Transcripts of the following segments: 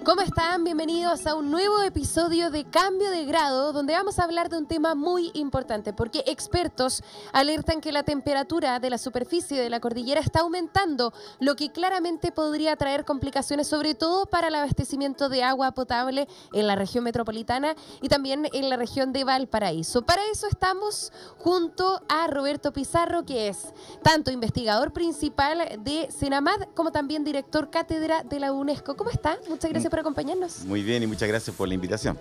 ¿Cómo están? Bienvenidos a un nuevo episodio de Cambio de Grado, donde vamos a hablar de un tema muy importante, porque expertos alertan que la temperatura de la superficie de la cordillera está aumentando, lo que claramente podría traer complicaciones, sobre todo para el abastecimiento de agua potable en la región metropolitana y también en la región de Valparaíso. Para eso estamos junto a Roberto Pizarro, que es tanto investigador principal de CENAMAD como también director cátedra de la UNESCO. ¿Cómo está? Muchas gracias por acompañarnos. Muy bien y muchas gracias por la invitación.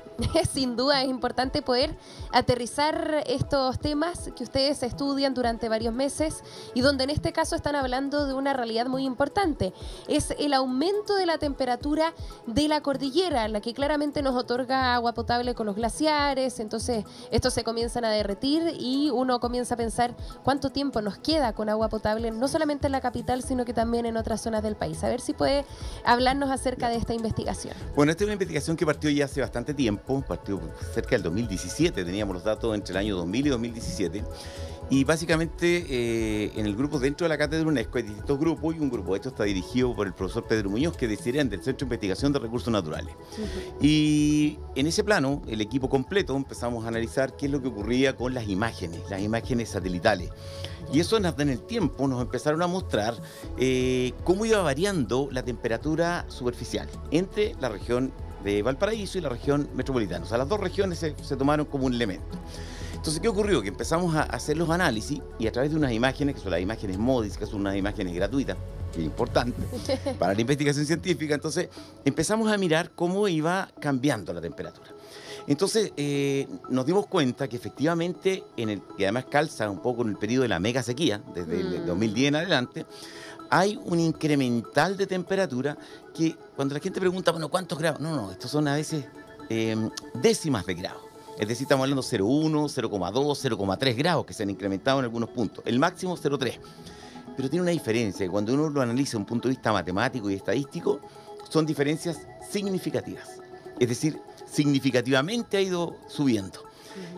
Sin duda es importante poder aterrizar estos temas que ustedes estudian durante varios meses y donde en este caso están hablando de una realidad muy importante. Es el aumento de la temperatura de la cordillera, la que claramente nos otorga agua potable con los glaciares. Entonces estos se comienzan a derretir y uno comienza a pensar cuánto tiempo nos queda con agua potable, no solamente en la capital, sino que también en otras zonas del país. A ver si puede hablarnos acerca de esta investigación. Bueno, esta es una investigación que partió ya hace bastante tiempo, partió cerca del 2017, teníamos los datos entre el año 2000 y 2017, y básicamente en el grupo dentro de la cátedra de UNESCO hay distintos grupos, y un grupo de estos está dirigido por el profesor Pedro Muñoz, que decían del Centro de Investigación de Recursos Naturales. Y en ese plano, el equipo completo empezamos a analizar qué es lo que ocurría con las imágenes satelitales. Y eso en el tiempo nos empezaron a mostrar cómo iba variando la temperatura superficial entre la región de Valparaíso y la región metropolitana. O sea, las dos regiones se tomaron como un elemento. Entonces, ¿qué ocurrió? Que empezamos a hacer los análisis y a través de unas imágenes, que son las imágenes MODIS, que son unas imágenes gratuitas, que es importante para la investigación científica, entonces empezamos a mirar cómo iba cambiando la temperatura. Entonces nos dimos cuenta que efectivamente, que además calza un poco en el periodo de la mega sequía, desde el 2010 en adelante, hay un incremental de temperatura que cuando la gente pregunta, bueno, ¿cuántos grados? No, estos son a veces décimas de grado. Es decir, estamos hablando de 0,1, 0,2, 0,3 grados que se han incrementado en algunos puntos. El máximo 0,3. Pero tiene una diferencia. Cuando uno lo analiza desde un punto de vista matemático y estadístico, son diferencias significativas. Es decir, significativamente ha ido subiendo.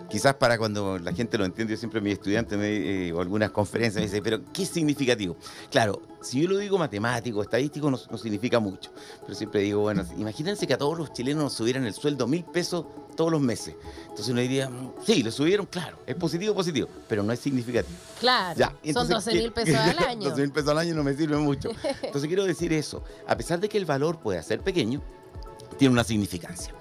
Quizás para cuando la gente lo entiende, yo siempre a mis estudiantes o algunas conferencias me dicen, pero ¿qué es significativo? Claro, si yo lo digo matemático, estadístico, no significa mucho. Pero siempre digo, bueno, imagínense que a todos los chilenos nos subieran el sueldo 1.000 pesos todos los meses. Entonces uno diría, sí, lo subieron, claro, es positivo, pero no es significativo. Claro, ya, entonces, son 12.000 pesos al año. 12.000 pesos al año no me sirve mucho. Entonces quiero decir eso, a pesar de que el valor pueda ser pequeño, tiene una significancia.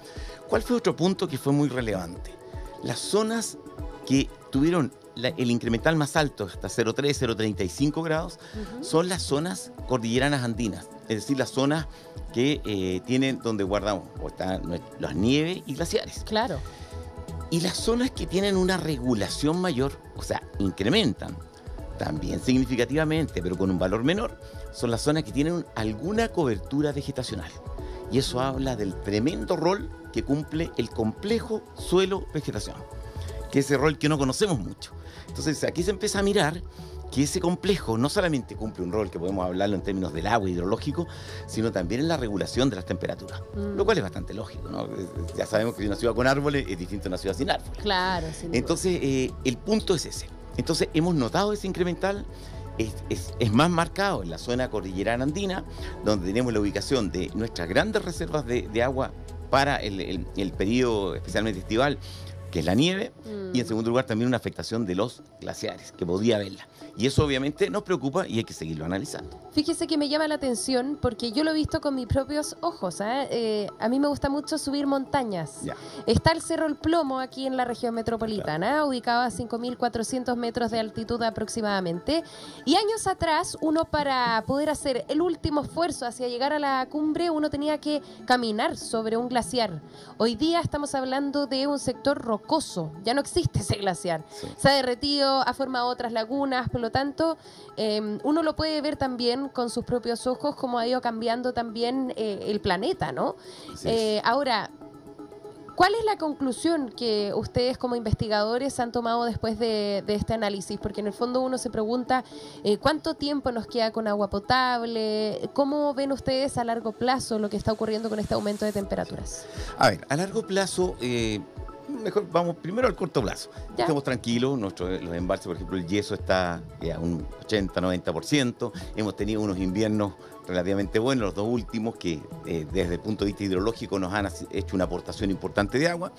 ¿Cuál fue otro punto que fue muy relevante? Las zonas que tuvieron el incremental más alto, hasta 0,3, 0,35 grados, son las zonas cordilleranas andinas, es decir, las zonas que tienen donde guardamos las nieves y glaciares. Claro. Y las zonas que tienen una regulación mayor, o sea, incrementan también significativamente, pero con un valor menor, son las zonas que tienen alguna cobertura vegetacional. Y eso habla del tremendo rol que cumple el complejo suelo-vegetación, que es ese rol que no conocemos mucho. Entonces aquí se empieza a mirar que ese complejo no solamente cumple un rol que podemos hablarlo en términos del agua hidrológico, sino también en la regulación de las temperaturas, lo cual es bastante lógico, ¿no? Ya sabemos que una ciudad con árboles es distinta a una ciudad sin árboles. Claro, sin duda. Entonces el punto es ese. Entonces hemos notado ese incremental. Es más marcado en la zona cordillerana andina, donde tenemos la ubicación de nuestras grandes reservas de agua para el periodo especialmente estival, que es la nieve, y en segundo lugar también una afectación de los glaciares, que podría haberla. Y eso obviamente nos preocupa y hay que seguirlo analizando. Fíjese que me llama la atención porque yo lo he visto con mis propios ojos. A mí me gusta mucho subir montañas. Ya. Está el Cerro El Plomo aquí en la región metropolitana, claro, ubicado a 5.400 metros de altitud aproximadamente. Y años atrás, uno para poder hacer el último esfuerzo hacia llegar a la cumbre, uno tenía que caminar sobre un glaciar. Hoy día estamos hablando de un sector rocoso. Ya no existe ese glaciar. Sí. Se ha derretido, ha formado otras lagunas, por lo tanto, uno lo puede ver también con sus propios ojos cómo ha ido cambiando también el planeta, ¿no? Sí. Ahora, ¿cuál es la conclusión que ustedes como investigadores han tomado después de este análisis? Porque en el fondo uno se pregunta ¿cuánto tiempo nos queda con agua potable? ¿Cómo ven ustedes a largo plazo lo que está ocurriendo con este aumento de temperaturas? A ver, a largo plazo mejor vamos primero al corto plazo. Ya. Estemos tranquilos, los embalses, por ejemplo, el yeso está a un 80-90%. Hemos tenido unos inviernos relativamente buenos, los dos últimos, que desde el punto de vista hidrológico nos han hecho una aportación importante de agua.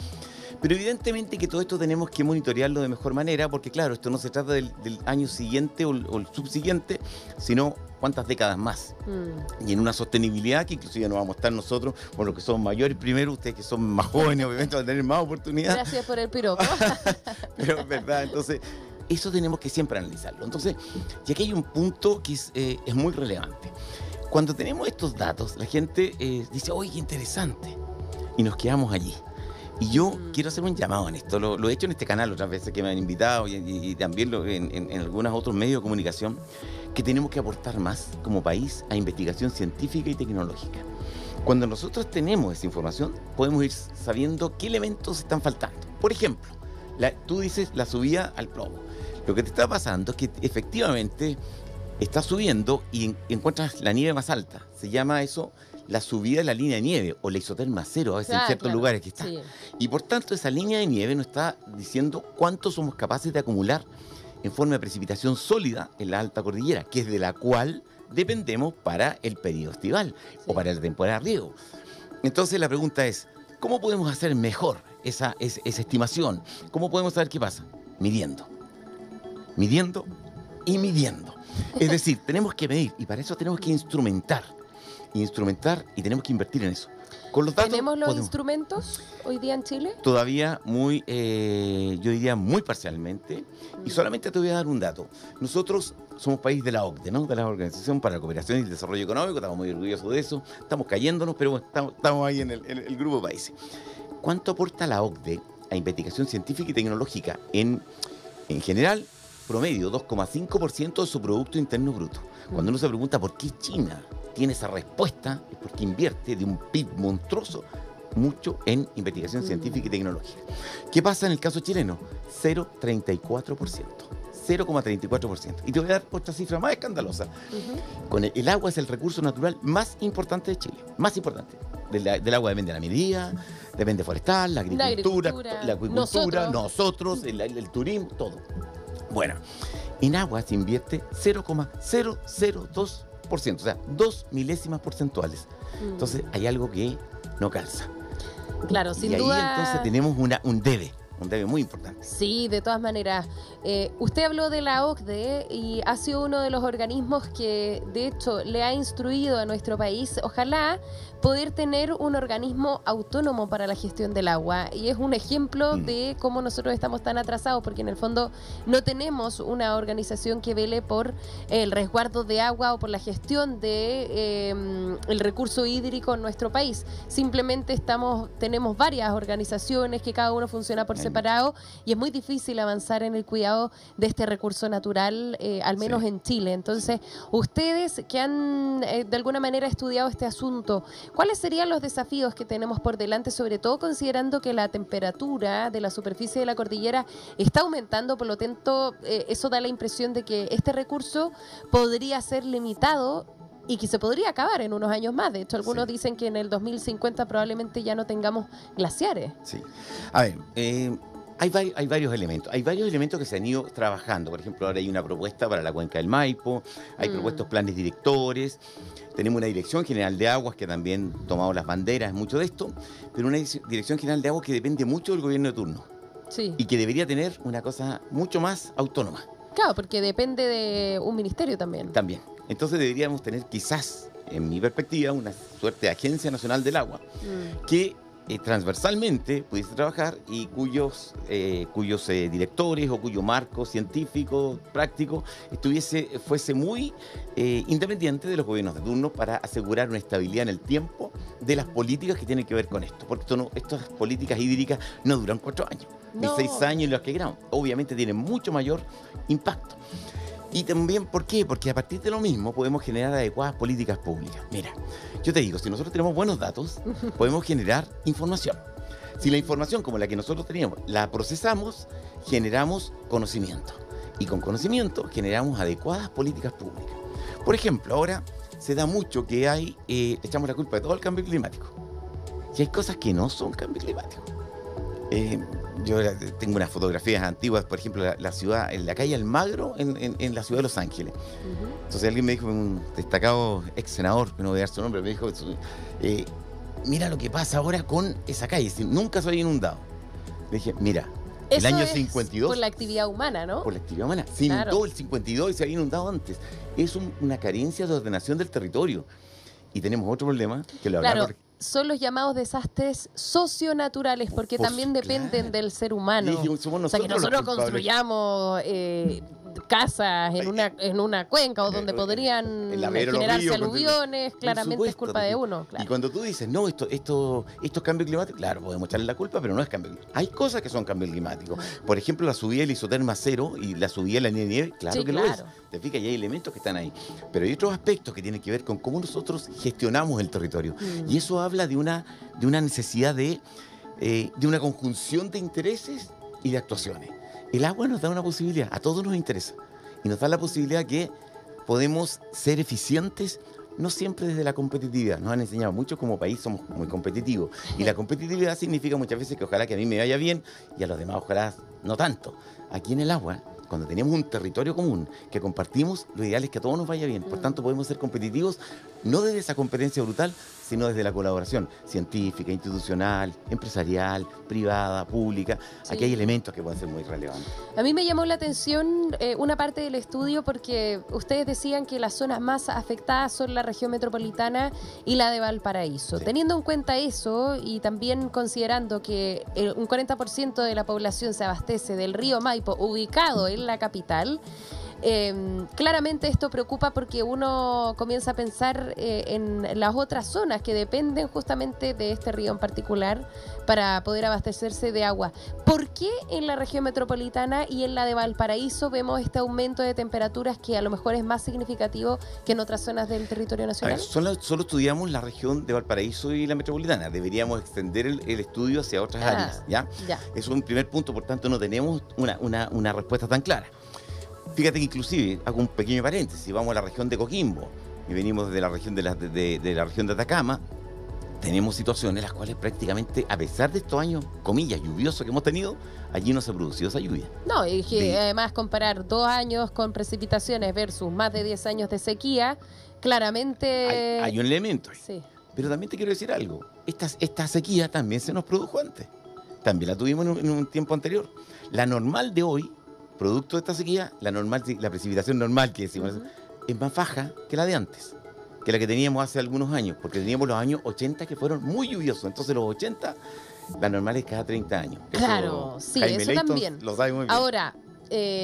Pero evidentemente que todo esto tenemos que monitorearlo de mejor manera, porque claro, esto no se trata del año siguiente o el subsiguiente, sino cuántas décadas más. Y en una sostenibilidad que inclusive nos vamos a estar nosotros, por los que somos mayores primero, ustedes que son más jóvenes, obviamente van a tener más oportunidad. Gracias por el piropo. Pero es verdad, entonces, eso tenemos que siempre analizarlo. Entonces, y aquí hay un punto que es muy relevante. Cuando tenemos estos datos, la gente dice, oye, qué interesante, y nos quedamos allí. Y yo quiero hacer un llamado en esto, lo he hecho en este canal otras veces que me han invitado y también en algunos otros medios de comunicación, que tenemos que aportar más como país a investigación científica y tecnológica. Cuando nosotros tenemos esa información, podemos ir sabiendo qué elementos están faltando. Por ejemplo, tú dices la subida al plomo. Lo que te está pasando es que efectivamente estás subiendo y encuentras la nieve más alta. Se llama eso la subida de la línea de nieve o la isoterma cero, a veces en ciertos lugares que está. Sí. Y por tanto, esa línea de nieve nos está diciendo cuánto somos capaces de acumular en forma de precipitación sólida en la alta cordillera, que es de la cual dependemos para el periodo estival o para la temporada de riego. Entonces la pregunta es, ¿cómo podemos hacer mejor esa estimación? ¿Cómo podemos saber qué pasa? Midiendo. Midiendo y midiendo. Es decir, tenemos que medir y para eso tenemos que instrumentar y tenemos que invertir en eso. Con los datos, ¿Tenemos los instrumentos hoy día en Chile? Todavía muy, yo diría muy parcialmente, y solamente te voy a dar un dato. Nosotros somos país de la OCDE, ¿no? De la Organización para la Cooperación y el Desarrollo Económico, estamos muy orgullosos de eso, estamos cayéndonos, pero bueno, estamos ahí en el grupo de países. ¿Cuánto aporta la OCDE a investigación científica y tecnológica? En general, promedio, 2,5% de su Producto Interno Bruto. Cuando uno se pregunta por qué China tiene esa respuesta, es porque invierte de un PIB monstruoso mucho en investigación científica y tecnológica. ¿Qué pasa en el caso chileno? 0,34%. 0,34%. Y te voy a dar otra cifra más escandalosa. Con el agua es el recurso natural más importante de Chile. Más importante. Del agua depende la minería, depende forestal, la agricultura, nosotros el turismo, todo. Bueno, en agua se invierte 0,002%, o sea, 2 milésimas porcentuales. Entonces hay algo que no calza. Claro, sin y duda. Y ahí entonces tenemos un debe muy importante. Sí, de todas maneras. Usted habló de la OCDE y ha sido uno de los organismos que, de hecho, le ha instruido a nuestro país, ojalá, poder tener un organismo autónomo para la gestión del agua. Y es un ejemplo de cómo nosotros estamos tan atrasados, porque en el fondo no tenemos una organización que vele por el resguardo de agua o por la gestión de el recurso hídrico en nuestro país. Simplemente tenemos varias organizaciones que cada uno funciona por separado y es muy difícil avanzar en el cuidado de este recurso natural, al menos en Chile. Entonces, ustedes que han de alguna manera estudiado este asunto, ¿cuáles serían los desafíos que tenemos por delante, sobre todo considerando que la temperatura de la superficie de la cordillera está aumentando? Por lo tanto, eso da la impresión de que este recurso podría ser limitado y que se podría acabar en unos años más. De hecho, algunos dicen que en el 2050 probablemente ya no tengamos glaciares. Sí. A ver, hay varios elementos. Hay varios elementos que se han ido trabajando. Por ejemplo, ahora hay una propuesta para la cuenca del Maipo, hay propuestos planes directores, tenemos una Dirección General de Aguas que también ha tomado las banderas en mucho de esto, pero una Dirección General de Aguas que depende mucho del gobierno de turno. Sí. Y que debería tener una cosa mucho más autónoma. Claro, porque depende de un ministerio también. También. Entonces deberíamos tener quizás, en mi perspectiva, una suerte de Agencia Nacional del Agua que transversalmente pudiese trabajar y cuyos directores o cuyo marco científico, práctico, fuese muy independiente de los gobiernos de turno para asegurar una estabilidad en el tiempo de las políticas que tienen que ver con esto. Porque estas políticas hídricas no duran 4 años, ni 6 años en los que queramos. Obviamente tienen mucho mayor impacto. Y también, ¿por qué? Porque a partir de lo mismo podemos generar adecuadas políticas públicas. Mira, yo te digo, si nosotros tenemos buenos datos, podemos generar información. Si la información como la que nosotros teníamos la procesamos, generamos conocimiento. Y con conocimiento generamos adecuadas políticas públicas. Por ejemplo, ahora se da mucho que echamos la culpa de todo el cambio climático. Y hay cosas que no son cambio climático. Yo tengo unas fotografías antiguas, por ejemplo, la ciudad, en la calle Almagro, en la ciudad de Los Ángeles. Entonces alguien me dijo, un destacado ex senador, que no voy a dar su nombre, me dijo, mira lo que pasa ahora con esa calle, nunca se había inundado. Le dije, mira, el Eso año es 52... por la actividad humana, ¿no? Por la actividad humana. Se inundó el 52 y se había inundado antes. Es una carencia de ordenación del territorio. Y tenemos otro problema, que lo hablamos... Claro, son los llamados desastres socionaturales, porque también dependen del ser humano. Somos o sea, que nosotros construyamos casas en una cuenca o donde podrían generarse aluviones, claramente es culpa de uno. Claro. Y cuando tú dices, no, esto es cambio climático, claro, podemos echarle la culpa, pero no es cambio climático. Hay cosas que son cambio climático. Por ejemplo, la subida del isoterma cero y la subida de la nieve, claro que lo es. Te fijas, y hay elementos que están ahí. Pero hay otros aspectos que tienen que ver con cómo nosotros gestionamos el territorio. Y eso habla de una necesidad de una conjunción de intereses y de actuaciones. El agua nos da una posibilidad, a todos nos interesa, y nos da la posibilidad que podemos ser eficientes, no siempre desde la competitividad. Nos han enseñado mucho como país, somos muy competitivos, y la competitividad significa muchas veces que ojalá que a mí me vaya bien y a los demás ojalá no tanto. Aquí en el agua, cuando tenemos un territorio común que compartimos, lo ideal es que a todos nos vaya bien. Por tanto, podemos ser competitivos no desde esa competencia brutal, sino desde la colaboración científica, institucional, empresarial, privada, pública. Sí. Aquí hay elementos que pueden ser muy relevantes. A mí me llamó la atención una parte del estudio porque ustedes decían que las zonas más afectadas son la región metropolitana y la de Valparaíso. Sí. Teniendo en cuenta eso y también considerando que un 40% de la población se abastece del río Maipo, ubicado en la capital, claramente esto preocupa porque uno comienza a pensar en las otras zonas que dependen justamente de este río en particular para poder abastecerse de agua. ¿Por qué en la región metropolitana y en la de Valparaíso vemos este aumento de temperaturas que a lo mejor es más significativo que en otras zonas del territorio nacional? A ver, solo estudiamos la región de Valparaíso y la metropolitana. Deberíamos extender el estudio hacia otras áreas. ¿Ya? Es un primer punto, por tanto no tenemos una respuesta tan clara. Fíjate que inclusive, hago un pequeño paréntesis, vamos a la región de Coquimbo y venimos de la región de la región de Atacama, tenemos situaciones en las cuales prácticamente, a pesar de estos años, comillas, lluviosos que hemos tenido, allí no se ha producido esa lluvia. No, y que además comparar 2 años con precipitaciones versus más de 10 años de sequía, claramente... Hay un elemento ahí. Sí. Pero también te quiero decir algo, esta sequía también se nos produjo antes, también la tuvimos en un tiempo anterior. La normal de hoy, producto de esta sequía, la precipitación normal que decimos, es más baja que la de antes, que la que teníamos hace algunos años, porque teníamos los años 80 que fueron muy lluviosos. Entonces los 80, la normal es cada 30 años. Claro, sí, Jaime eso Leighton también. Lo sabe muy bien. Ahora,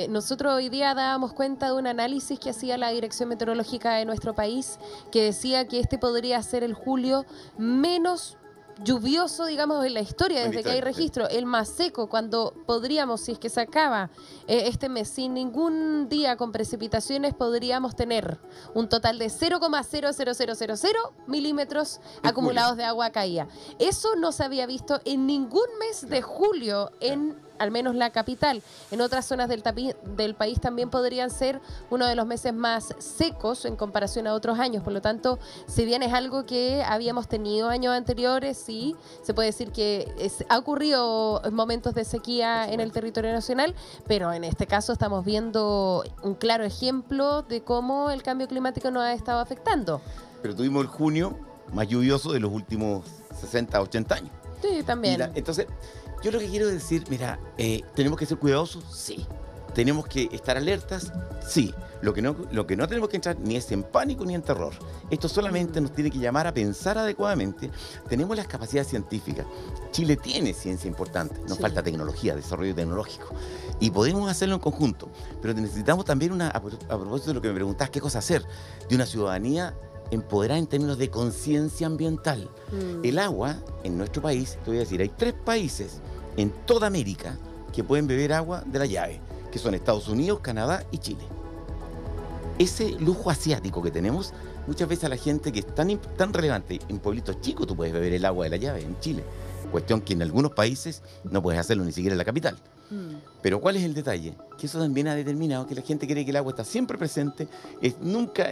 nosotros hoy día dábamos cuenta de un análisis que hacía la Dirección Meteorológica de nuestro país, que decía que este podría ser el julio menos lluvioso, digamos, en la historia, desde que hay registro, el más seco, cuando podríamos, si es que se acaba este mes sin ningún día con precipitaciones, podríamos tener un total de 0,00000 milímetros acumulados de agua caída. Eso no se había visto en ningún mes de julio en al menos la capital. En otras zonas del país también podrían ser uno de los meses más secos en comparación a otros años. Por lo tanto, si bien es algo que habíamos tenido años anteriores, sí, se puede decir que ha ocurrido momentos de sequía en el territorio nacional, pero en este caso estamos viendo un claro ejemplo de cómo el cambio climático nos ha estado afectando. Pero tuvimos el junio más lluvioso de los últimos 60, 80 años. Sí, también. Entonces, yo lo que quiero decir, mira, ¿tenemos que ser cuidadosos? Sí. ¿Tenemos que estar alertas? Sí. Lo que no tenemos que entrar ni es en pánico ni en terror. Esto solamente nos tiene que llamar a pensar adecuadamente. Tenemos las capacidades científicas. Chile tiene ciencia importante. Nos falta tecnología, desarrollo tecnológico. Y podemos hacerlo en conjunto. Pero necesitamos también, a propósito de lo que me preguntás, ¿qué cosa hacer? De una ciudadanía empoderada en términos de conciencia ambiental. El agua, en nuestro país, te voy a decir, hay 3 países en toda América que pueden beber agua de la llave, que son Estados Unidos, Canadá y Chile. Ese lujo asiático que tenemos, muchas veces a la gente que es tan relevante, en pueblitos chicos tú puedes beber el agua de la llave, en Chile. Cuestión que en algunos países no puedes hacerlo ni siquiera en la capital. Pero ¿cuál es el detalle? Que eso también ha determinado que la gente cree que el agua está siempre presente, nunca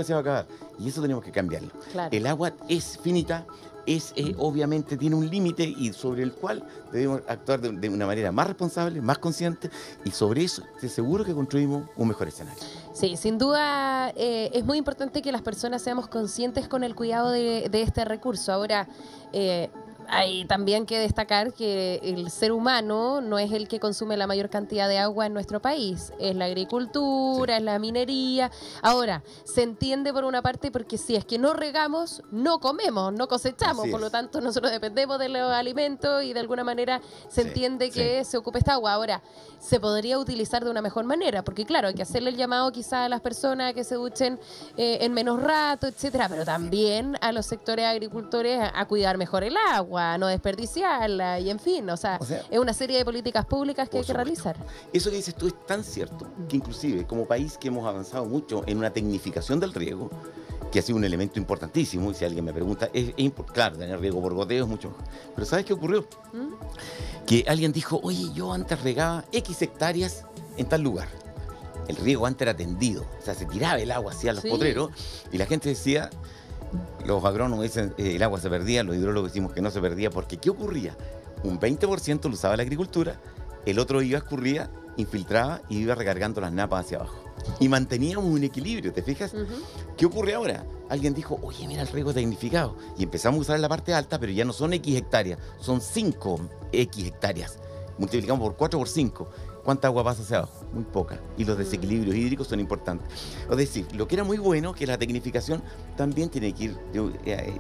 se va a acabar. Y eso tenemos que cambiarlo. Claro. El agua es finita, obviamente tiene un límite y sobre el cual debemos actuar de una manera más responsable, más consciente, y sobre eso te aseguro que construimos un mejor escenario. Sí, sin duda es muy importante que las personas seamos conscientes con el cuidado de este recurso. Ahora, hay también que destacar que el ser humano no es el que consume la mayor cantidad de agua en nuestro país. Es la agricultura, es la minería. Ahora, se entiende por una parte porque si es que no regamos, no comemos, no cosechamos. Por lo tanto, nosotros dependemos de los alimentos y de alguna manera se entiende que se ocupe esta agua. Ahora, se podría utilizar de una mejor manera, porque claro, hay que hacerle el llamado quizá a las personas que se duchen en menos rato, etcétera, pero también a los sectores agricultores a cuidar mejor el agua, a no desperdiciarla y en fin, o sea, es una serie de políticas públicas que hay que realizar. Eso que dices tú es tan cierto que inclusive como país que hemos avanzado mucho en una tecnificación del riego, que ha sido un elemento importantísimo, y si alguien me pregunta, claro, tener riego por goteo es mucho mejor. Pero ¿sabes qué ocurrió? Que alguien dijo, oye, yo antes regaba X hectáreas en tal lugar. El riego antes era tendido, o sea, se tiraba el agua hacia los potreros y la gente decía, los agrónomos dicen, el agua se perdía, los hidrólogos decimos que no se perdía, porque ¿qué ocurría? Un 20% lo usaba la agricultura, el otro iba, escurría, infiltraba y iba recargando las napas hacia abajo. Y manteníamos un equilibrio, ¿te fijas? ¿Qué ocurre ahora? Alguien dijo, oye, mira el riego tecnificado. Y empezamos a usar en la parte alta, pero ya no son X hectáreas, son 5X hectáreas. Multiplicamos por 4 por 5. ¿Cuánta agua pasa hacia abajo? Muy poca. Y los desequilibrios hídricos son importantes. Es decir, lo que era muy bueno, que la tecnificación también tiene que ir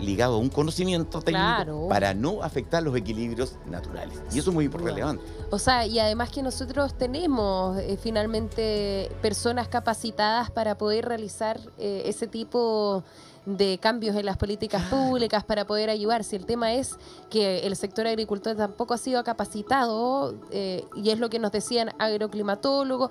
ligado a un conocimiento técnico para no afectar los equilibrios naturales. Y eso es muy relevante. O sea, y además que nosotros tenemos finalmente personas capacitadas para poder realizar ese tipo de cambios en las políticas públicas para poder ayudar. Si el tema es que el sector agricultor tampoco ha sido capacitado, y es lo que nos decían agroclimatólogos,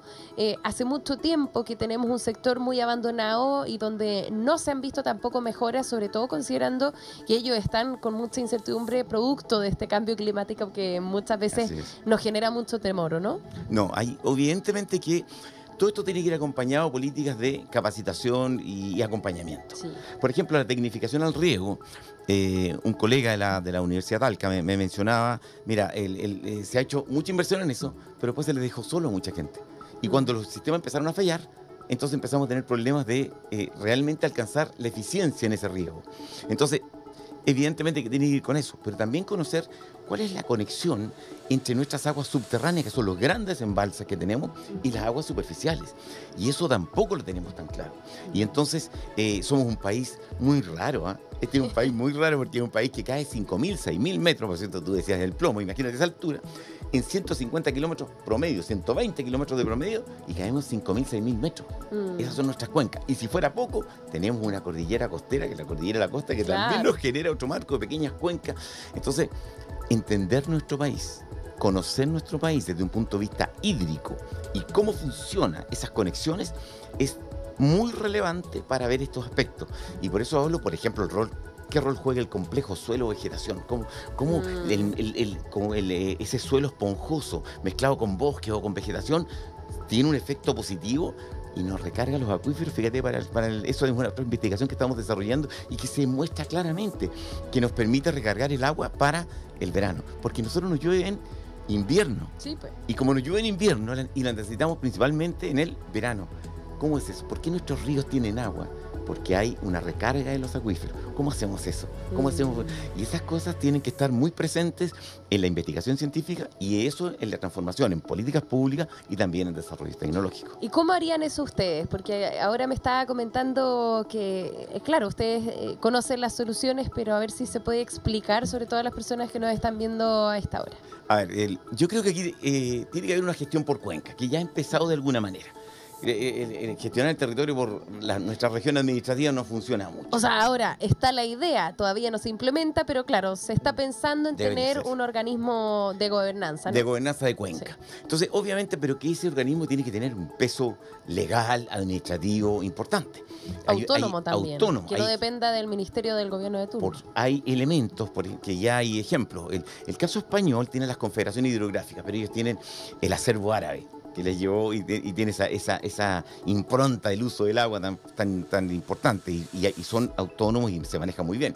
hace mucho tiempo que tenemos un sector muy abandonado y donde no se han visto tampoco mejoras, sobre todo considerando que ellos están con mucha incertidumbre producto de este cambio climático que muchas veces nos genera mucho temor, ¿no? No, hay evidentemente que todo esto tiene que ir acompañado de políticas de capacitación y acompañamiento. Por ejemplo, la tecnificación al riego. Un colega de la Universidad de Talca me mencionaba, mira, se ha hecho mucha inversión en eso, pero después se le dejó solo a mucha gente. Y cuando los sistemas empezaron a fallar, entonces empezamos a tener problemas de realmente alcanzar la eficiencia en ese riego. Entonces, evidentemente que tiene que ir con eso, pero también conocer cuál es la conexión entre nuestras aguas subterráneas, que son los grandes embalses que tenemos, y las aguas superficiales. Y eso tampoco lo tenemos tan claro. Y entonces somos un país muy raro, ¿eh? Este es un país muy raro porque es un país que cae 5.000, 6.000 metros, por cierto, tú decías el plomo, imagínate esa altura, en 150 kilómetros promedio, 120 kilómetros de promedio, y caemos 5.000, 6.000 metros. Esas son nuestras cuencas. Y si fuera poco, tenemos una cordillera costera, que es la cordillera de la costa, que también nos genera otro marco de pequeñas cuencas. Entonces, entender nuestro país, conocer nuestro país desde un punto de vista hídrico y cómo funcionan esas conexiones es muy relevante para ver estos aspectos. Y por eso hablo, por ejemplo, ¿qué rol juega el complejo suelo-vegetación? ¿Cómo ese suelo esponjoso mezclado con bosque o con vegetación tiene un efecto positivo y nos recarga los acuíferos? Fíjate, eso es una otra investigación que estamos desarrollando y que se muestra claramente que nos permite recargar el agua para el verano, porque nosotros nos llueve en invierno. Y como nos llueve en invierno y la necesitamos principalmente en el verano. ¿Cómo es eso? ¿Por qué nuestros ríos tienen agua? Porque hay una recarga de los acuíferos. ¿Cómo hacemos eso? Y esas cosas tienen que estar muy presentes en la investigación científica y eso en la transformación en políticas públicas y también en desarrollo tecnológico. ¿Y cómo harían eso ustedes? Porque ahora me estaba comentando que, claro, ustedes conocen las soluciones, pero a ver si se puede explicar, sobre todo a las personas que nos están viendo a esta hora. A ver, yo creo que aquí tiene que haber una gestión por cuenca, que ya ha empezado de alguna manera. Gestionar el territorio por nuestra región administrativa no funciona mucho. O sea, ahora está la idea, todavía no se implementa, pero claro, se está pensando en tener un organismo de gobernanza, ¿no? De gobernanza de cuenca. Entonces, obviamente, pero que ese organismo tiene que tener un peso legal, administrativo importante. Autónomo también, autónomo, que no dependa del Ministerio del Gobierno de turno. Hay elementos, que ya hay ejemplos. El caso español tiene las confederaciones hidrográficas, pero ellos tienen el acervo árabe, que les llevó y tiene esa impronta del uso del agua tan importante y son autónomos y se maneja muy bien.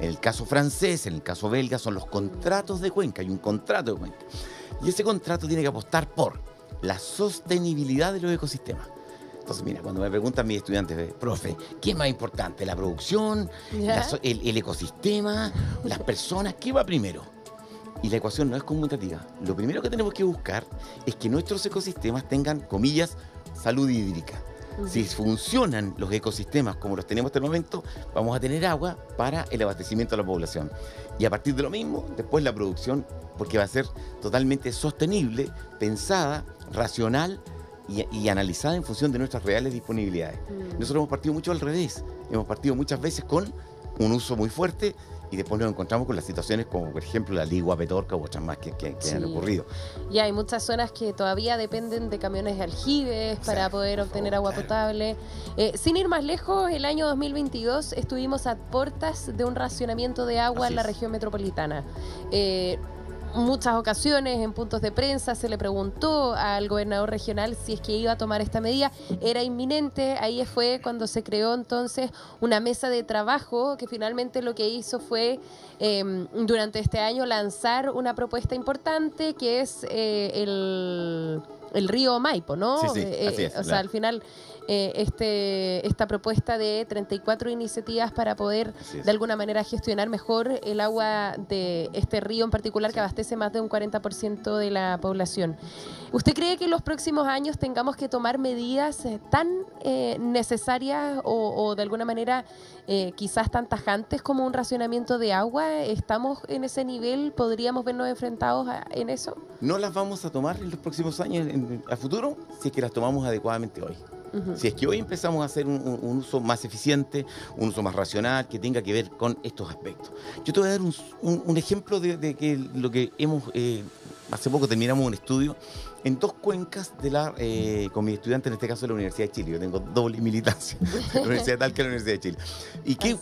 En el caso francés, en el caso belga, son los contratos de cuenca. Hay un contrato de cuenca. Y ese contrato tiene que apostar por la sostenibilidad de los ecosistemas. Entonces, mira, cuando me preguntan mis estudiantes, profe, ¿qué es más importante? ¿La producción? ¿El ecosistema? ¿Las personas? ¿Qué va primero? Y la ecuación no es conmutativa. Lo primero que tenemos que buscar es que nuestros ecosistemas tengan, comillas, salud hídrica. Si funcionan los ecosistemas como los tenemos hasta el momento, vamos a tener agua para el abastecimiento de la población. Y a partir de lo mismo, después la producción, porque va a ser totalmente sostenible, pensada, racional y analizada en función de nuestras reales disponibilidades. Nosotros hemos partido mucho al revés. Hemos partido muchas veces con un uso muy fuerte y después nos encontramos con las situaciones como, por ejemplo, la Ligua, Petorca u otras más que han ocurrido. Y hay muchas zonas que todavía dependen de camiones de aljibes para poder obtener agua potable. Sin ir más lejos, el año 2022 estuvimos a puertas de un racionamiento de agua en la región metropolitana. Muchas ocasiones en puntos de prensa se le preguntó al gobernador regional si es que iba a tomar esta medida. Era inminente. Ahí fue cuando se creó entonces una mesa de trabajo que finalmente lo que hizo fue durante este año lanzar una propuesta importante que es el río Maipo, ¿no? Sí, así es, o sea, al final esta propuesta de 34 iniciativas para poder de alguna manera gestionar mejor el agua de este río en particular que abastece más de un 40% de la población. ¿Usted cree que en los próximos años tengamos que tomar medidas tan necesarias o de alguna manera quizás tan tajantes como un racionamiento de agua? ¿Estamos en ese nivel? ¿Podríamos vernos enfrentados en eso? No las vamos a tomar en los próximos años, a futuro, si es que las tomamos adecuadamente hoy. Si es que hoy empezamos a hacer un uso más eficiente, un uso más racional, que tenga que ver con estos aspectos. Yo te voy a dar un ejemplo de que lo que hemos, hace poco terminamos un estudio en 2 cuencas con mis estudiantes, en este caso de la Universidad de Chile. Yo tengo doble militancia, la Universidad de Talca y la Universidad de Chile. ¿Y qué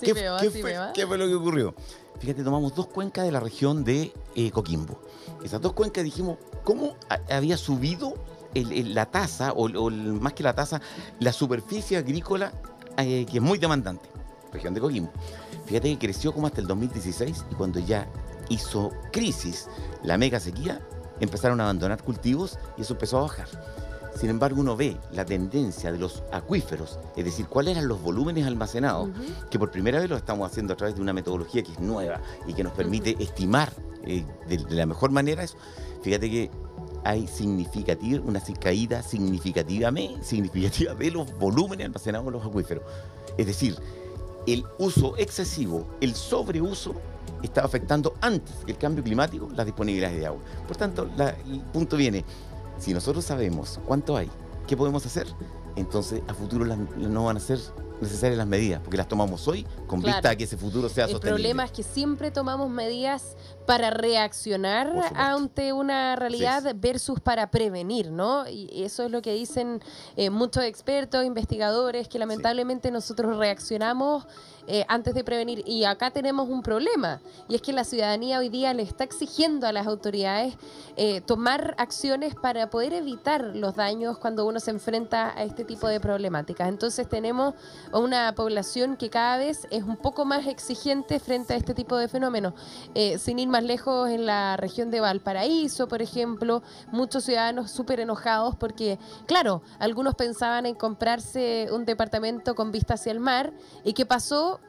fue lo que ocurrió? Fíjate, tomamos 2 cuencas de la región de Coquimbo. Esas 2 cuencas dijimos, ¿cómo había subido la tasa, más que la tasa, la superficie agrícola que es muy demandante? Región de Coquimbo. Fíjate que creció como hasta el 2016 y cuando ya hizo crisis la mega sequía, empezaron a abandonar cultivos y eso empezó a bajar. Sin embargo, uno ve la tendencia de los acuíferos, es decir, cuáles eran los volúmenes almacenados, que por primera vez lo estamos haciendo a través de una metodología que es nueva y que nos permite estimar de la mejor manera eso. Fíjate que hay una caída significativa de los volúmenes almacenados en los acuíferos. Es decir, el uso excesivo, el sobreuso, está afectando antes que el cambio climático las disponibilidades de agua. Por tanto, el punto viene, si nosotros sabemos cuánto hay, qué podemos hacer, entonces a futuro no van a ser necesarias las medidas, porque las tomamos hoy con vista a que ese futuro sea sostenible. El problema es que siempre tomamos medidas para reaccionar ante una realidad versus para prevenir, ¿no? Y eso es lo que dicen muchos expertos, investigadores, que lamentablemente nosotros reaccionamos antes de prevenir. Y acá tenemos un problema, y es que la ciudadanía hoy día le está exigiendo a las autoridades tomar acciones para poder evitar los daños cuando uno se enfrenta a este tipo de problemáticas. Entonces tenemos una población que cada vez es un poco más exigente frente a este tipo de fenómenos. Sin ir más lejos, en la región de Valparaíso, por ejemplo, muchos ciudadanos súper enojados porque, claro, algunos pensaban en comprarse un departamento con vista hacia el mar. ¿Y qué pasó?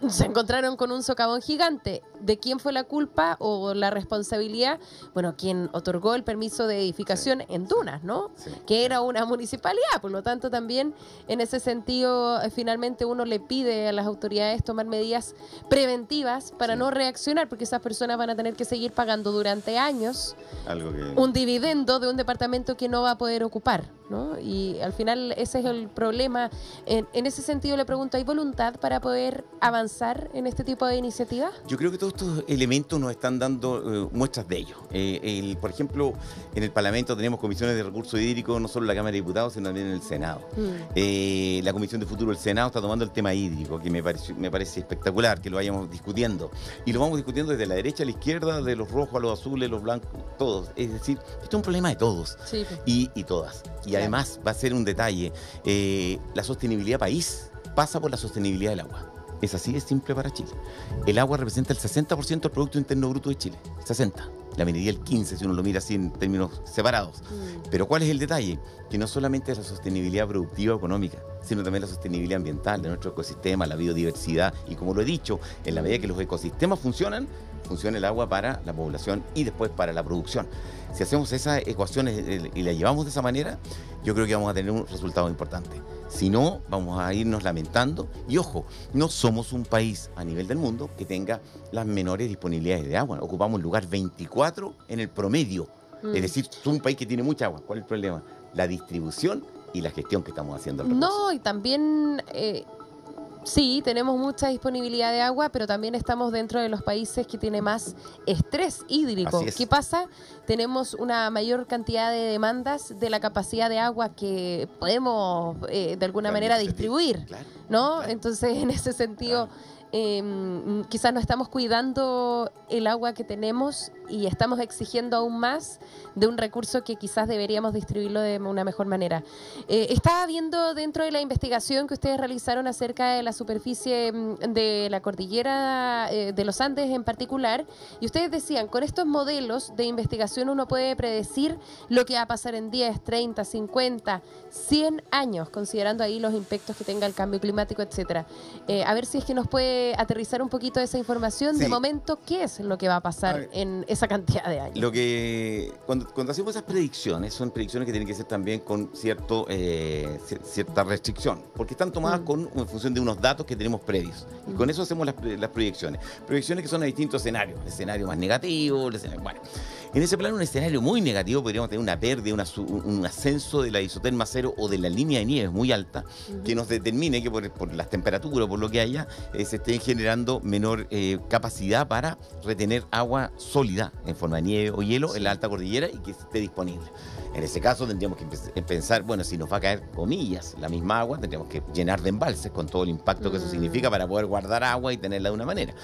Se encontraron con un socavón gigante. ¿De quién fue la culpa o la responsabilidad? Bueno, quien otorgó el permiso de edificación en dunas, ¿no? Que era una municipalidad. Por lo tanto, también en ese sentido, finalmente uno le pide a las autoridades tomar medidas preventivas para no reaccionar, porque esas personas van a tener que seguir pagando durante años un dividendo de un departamento que no va a poder ocupar, ¿no? Y al final ese es el problema. En ese sentido le pregunto, ¿hay voluntad para poder avanzar en este tipo de iniciativas? Yo creo que todos estos elementos nos están dando muestras de ello. Por ejemplo, en el Parlamento tenemos comisiones de recursos hídricos, no solo en la Cámara de Diputados, sino también en el Senado. La Comisión de Futuro del Senado está tomando el tema hídrico, que me parece espectacular que lo vayamos discutiendo. Y lo vamos discutiendo desde la derecha a la izquierda, de los rojos a los azules, los blancos, todos. Es decir, esto es un problema de todos y todas. Y además va a ser un detalle, la sostenibilidad país pasa por la sostenibilidad del agua. Es así de simple para Chile. El agua representa el 60% del Producto Interno Bruto de Chile. 60%. La minería el 15%, si uno lo mira así en términos separados. Pero ¿cuál es el detalle? Que no solamente es la sostenibilidad productiva o económica, sino también la sostenibilidad ambiental de nuestro ecosistema, la biodiversidad. Y como lo he dicho, en la medida que los ecosistemas funcionan, funciona el agua para la población y después para la producción. Si hacemos esas ecuaciones y las llevamos de esa manera, yo creo que vamos a tener un resultado importante. Si no, vamos a irnos lamentando. Y ojo, no somos un país a nivel del mundo que tenga las menores disponibilidades de agua. Ocupamos el lugar 24 en el promedio. Es decir, es un país que tiene mucha agua. ¿Cuál es el problema? La distribución y la gestión que estamos haciendo al recurso. No, y también... sí, tenemos mucha disponibilidad de agua, pero también estamos dentro de los países que tiene más estrés hídrico. ¿Qué pasa? Tenemos una mayor cantidad de demandas de la capacidad de agua que podemos de alguna manera distribuir, ¿no? Entonces, en ese sentido, quizás no estamos cuidando el agua que tenemos y estamos exigiendo aún más de un recurso que quizás deberíamos distribuirlo de una mejor manera. Estaba viendo dentro de la investigación que ustedes realizaron acerca de la superficie de la cordillera de los Andes en particular, y ustedes decían, con estos modelos de investigación uno puede predecir lo que va a pasar en 10, 30, 50, 100 años, considerando ahí los impactos que tenga el cambio climático, etcétera. A ver si es que nos puede aterrizar un poquito de esa información. De momento, ¿qué es lo que va a pasar en esa cantidad de años? Lo que cuando hacemos esas predicciones, son predicciones que tienen que ser también con cierta restricción, porque están tomadas en función de unos datos que tenemos previos. Y con eso hacemos las proyecciones. Proyecciones que son a distintos escenarios. El escenario más negativo, bueno. En ese plano, un escenario muy negativo, podríamos tener una pérdida, un ascenso de la isoterma cero o de la línea de nieve muy alta, que nos determine que por las temperaturas, por lo que haya, se estén generando menor capacidad para retener agua sólida en forma de nieve o hielo en la alta cordillera y que esté disponible. En ese caso tendríamos que pensar, bueno, si nos va a caer, comillas, la misma agua, tendríamos que llenar de embalses con todo el impacto que eso significa para poder guardar agua y tenerla de una manera.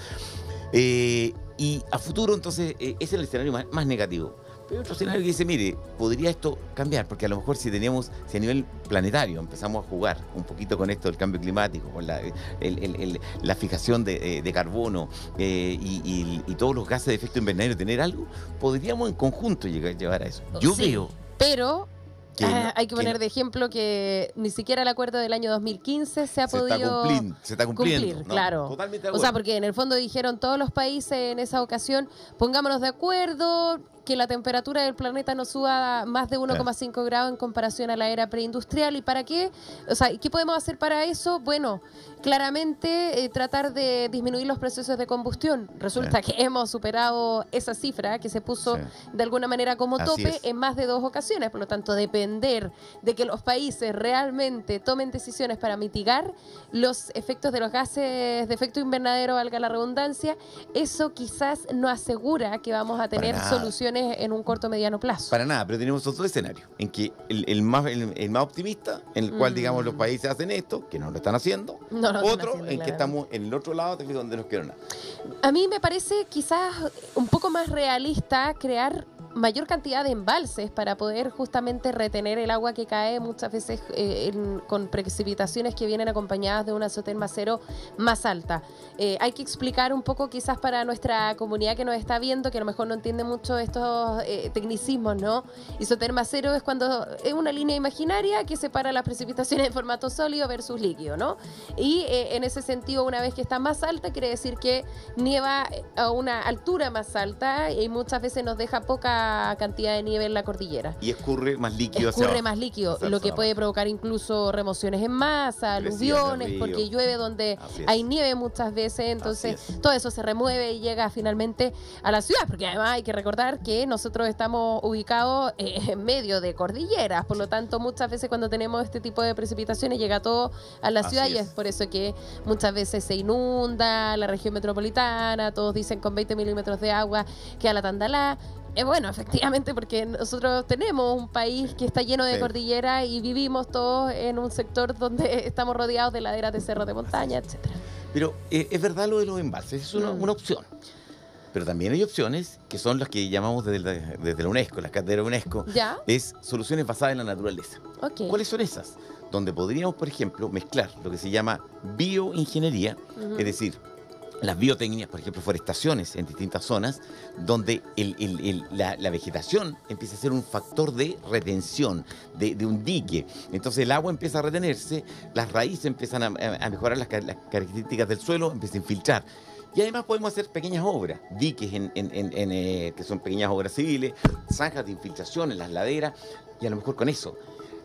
Y a futuro, entonces, ese es el escenario más negativo. Pero otro escenario que dice, mire, podría esto cambiar, porque a lo mejor si a nivel planetario empezamos a jugar un poquito con esto del cambio climático, con la fijación de carbono y todos los gases de efecto invernadero, tener algo, podríamos en conjunto llevar a eso. Yo veo... Pero... hay que poner de ejemplo que ni siquiera el acuerdo del año 2015 se ha podido se está cumpliendo. Cumplir, claro. Totalmente de acuerdo. O sea, porque en el fondo dijeron todos los países en esa ocasión, pongámonos de acuerdo, que la temperatura del planeta no suba más de 1,5 grados en comparación a la era preindustrial. ¿Y para qué? O sea, ¿qué podemos hacer para eso? Bueno, claramente tratar de disminuir los procesos de combustión. Resulta que hemos superado esa cifra que se puso de alguna manera como tope en más de 2 ocasiones. Por lo tanto, depender de que los países realmente tomen decisiones para mitigar los efectos de los gases de efecto invernadero, valga la redundancia, eso quizás no asegura que vamos a tener soluciones en un corto o mediano plazo. Para nada, pero tenemos otros escenarios en que el más optimista, en el cual, digamos, los países hacen esto, que no lo están haciendo, otro en que estamos en el otro lado, donde nos quieren nada. A mí me parece quizás un poco más realista crear mayor cantidad de embalses para poder justamente retener el agua que cae muchas veces con precipitaciones que vienen acompañadas de una isoterma cero más alta. Hay que explicar un poco quizás para nuestra comunidad que nos está viendo, que a lo mejor no entiende mucho estos tecnicismos, ¿no? Isoterma cero es cuando es una línea imaginaria que separa las precipitaciones en formato sólido versus líquido, ¿no? Y en ese sentido, una vez que está más alta, quiere decir que nieva a una altura más alta y muchas veces nos deja poca mucha cantidad de nieve en la cordillera. Y escurre más líquido Escurre más líquido, lo que puede provocar incluso remociones en masa, aluviones, porque llueve donde hay nieve muchas veces, entonces todo eso se remueve y llega finalmente a la ciudad, porque además hay que recordar que nosotros estamos ubicados en medio de cordilleras, por lo tanto muchas veces cuando tenemos este tipo de precipitaciones llega todo a la ciudad y es por eso que muchas veces se inunda la región metropolitana, todos dicen con 20 milímetros de agua que a la Tandalá. Bueno, efectivamente, porque nosotros tenemos un país que está lleno de cordillera y vivimos todos en un sector donde estamos rodeados de laderas de cerros de montaña, etcétera. Pero es verdad lo de los embalses, es una opción. Pero también hay opciones que son las que llamamos desde la UNESCO, las cátedras de UNESCO, es soluciones basadas en la naturaleza. ¿Cuáles son esas? Donde podríamos, por ejemplo, mezclar lo que se llama bioingeniería, es decir, las biotécnicas, por ejemplo, forestaciones en distintas zonas, donde la vegetación empieza a ser un factor de retención, de un dique. Entonces el agua empieza a retenerse, las raíces empiezan a mejorar las características del suelo, empieza a infiltrar. Y además podemos hacer pequeñas obras, diques que son pequeñas obras civiles, zanjas de infiltración en las laderas, y a lo mejor con eso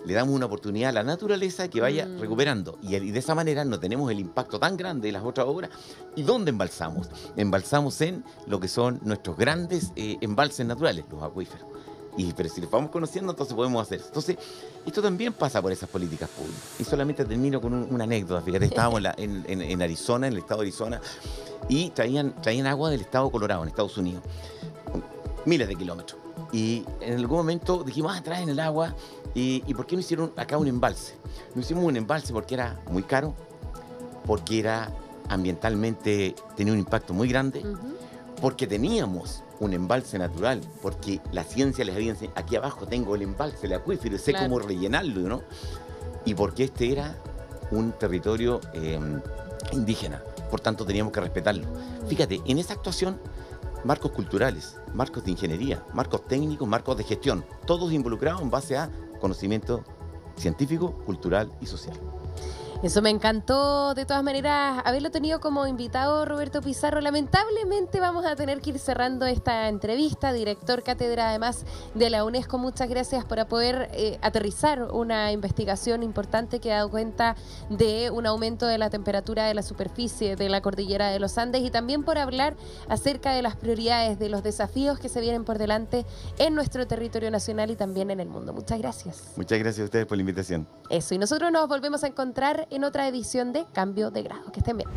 le damos una oportunidad a la naturaleza que vaya recuperando. Y de esa manera no tenemos el impacto tan grande de las otras obras. ¿Y dónde embalsamos? Embalsamos en lo que son nuestros grandes embalses naturales, los acuíferos. Pero si los vamos conociendo, entonces podemos hacer. Entonces, esto también pasa por esas políticas públicas. Y solamente termino con una anécdota. Fíjate, estábamos en Arizona, en el estado de Arizona, y traían agua del estado de Colorado, en Estados Unidos. Miles de kilómetros. Y en algún momento dijimos, traen el agua. ¿Y por qué no hicieron acá un embalse? No hicimos un embalse porque era muy caro, porque era ambientalmente, tenía un impacto muy grande, porque teníamos un embalse natural, porque la ciencia les había enseñado, aquí abajo tengo el embalse, el acuífero, sé cómo rellenarlo, ¿no? Y porque este era un territorio indígena, por tanto teníamos que respetarlo. Fíjate, en esa actuación, marcos culturales, marcos de ingeniería, marcos técnicos, marcos de gestión, todos involucrados en base a conocimiento científico, cultural y social. Eso me encantó, de todas maneras, haberlo tenido como invitado, Roberto Pizarro. Lamentablemente vamos a tener que ir cerrando esta entrevista. Director cátedra, además, de la UNESCO, muchas gracias por poder aterrizar una investigación importante que ha dado cuenta de un aumento de la temperatura de la superficie de la cordillera de los Andes y también por hablar acerca de las prioridades, de los desafíos que se vienen por delante en nuestro territorio nacional y también en el mundo. Muchas gracias. Muchas gracias a ustedes por la invitación. Eso, y nosotros nos volvemos a encontrar en otra edición de Cambio de Grado. Que estén bien.